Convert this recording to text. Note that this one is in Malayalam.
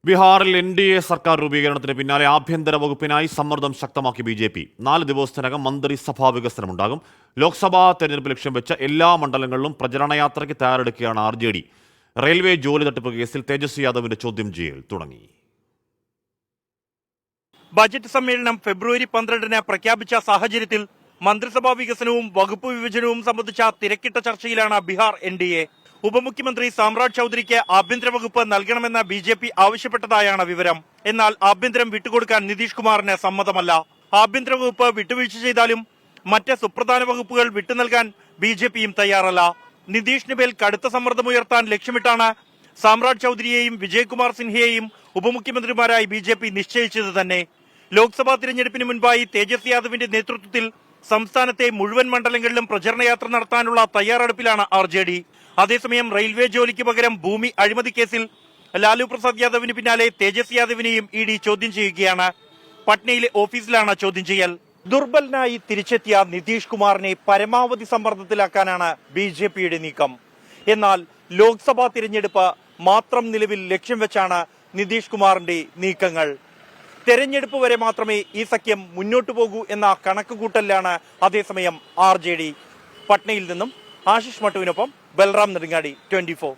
ബീഹാറിൽ NDA സർക്കാർ രൂപീകരണത്തിന് പിന്നാലെ ആഭ്യന്തര വകുപ്പിനായി സമ്മർദ്ദം ശക്തമാക്കി BJP. 4 ദിവസത്തിനകം മന്ത്രിസഭാ വികസനമുണ്ടാകും. ലോക്സഭാ തെരഞ്ഞെടുപ്പ് ലക്ഷ്യം വെച്ച എല്ലാ മണ്ഡലങ്ങളിലും പ്രചരണയാത്രയ്ക്ക് തയ്യാറെടുക്കുകയാണ് RJD. റെയിൽവേ ജോലി തട്ടിപ്പ് കേസിൽ തേജസ്വി യാദവിന്റെ ചോദ്യം ചെയ്യൽ തുടങ്ങി. ബജറ്റ് സമ്മേളനം ഫെബ്രുവരി 12-ന് പ്രഖ്യാപിച്ച സാഹചര്യത്തിൽ മന്ത്രിസഭാ വികസനവും വകുപ്പ് വിഭജനവും സംബന്ധിച്ച തിരക്കിട്ട ചർച്ചയിലാണ് ബീഹാർ NDA. ഉപമുഖ്യമന്ത്രി സാമ്രാജ് ചൌധരിക്ക് ആഭ്യന്തര വകുപ്പ് നൽകണമെന്ന് BJP ആവശ്യപ്പെട്ടതായാണ് വിവരം. എന്നാൽ ആഭ്യന്തരം വിട്ടുകൊടുക്കാൻ നിതീഷ് കുമാറിന് സമ്മതമല്ല. ആഭ്യന്തര വകുപ്പ് വിട്ടുവീഴ്ച ചെയ്താലും മറ്റ് സുപ്രധാന വകുപ്പുകൾ വിട്ടുനൽകാൻ BJPയും തയ്യാറല്ല. നിതീഷിന് മേൽ കടുത്ത സമ്മർദ്ദമുയർത്താൻ ലക്ഷ്യമിട്ടാണ് സാമ്രാജ് ചൌധരിയെയും വിജയ്കുമാർ സിൻഹയെയും ഉപമുഖ്യമന്ത്രിമാരായി BJP നിശ്ചയിച്ചത് തന്നെ. ലോക്സഭാ തിരഞ്ഞെടുപ്പിന് മുൻപായി തേജസ്വി യാദവിന്റെ നേതൃത്വത്തിൽ സംസ്ഥാനത്തെ മുഴുവൻ മണ്ഡലങ്ങളിലും പ്രചരണയാത്ര നടത്താനുള്ള തയ്യാറെടുപ്പിലാണ് RJD. അതേസമയം റെയിൽവേ ജോലിക്ക് പകരം ഭൂമി അഴിമതി കേസിൽ ലാലു പ്രസാദ് യാദവിന് പിന്നാലെ തേജസ്വി യാദവിനെയും ED ചോദ്യം ചെയ്യുകയാണ്. പട്നയിലെ ഓഫീസിലാണ് ചോദ്യം ചെയ്യൽ. ദുർബലനായി തിരിച്ചെത്തിയ നിതീഷ് കുമാറിനെ പരമാവധി സമ്മർദ്ദത്തിലാക്കാനാണ് BJPയുടെ നീക്കം. എന്നാൽ ലോക്സഭാ തിരഞ്ഞെടുപ്പ് മാത്രം നിലവിൽ ലക്ഷ്യം വെച്ചാണ് നിതീഷ് കുമാറിന്റെ നീക്കങ്ങൾ. തെരഞ്ഞെടുപ്പ് വരെ മാത്രമേ ഈ സഖ്യം മുന്നോട്ടു പോകൂ എന്ന കണക്കുകൂട്ടലിലാണ് അതേസമയം RJD. പട്നയിൽ നിന്നും ആശിഷ് മട്ടുവിനൊപ്പം ബൽറാം നെടുങ്ങാടി, 24.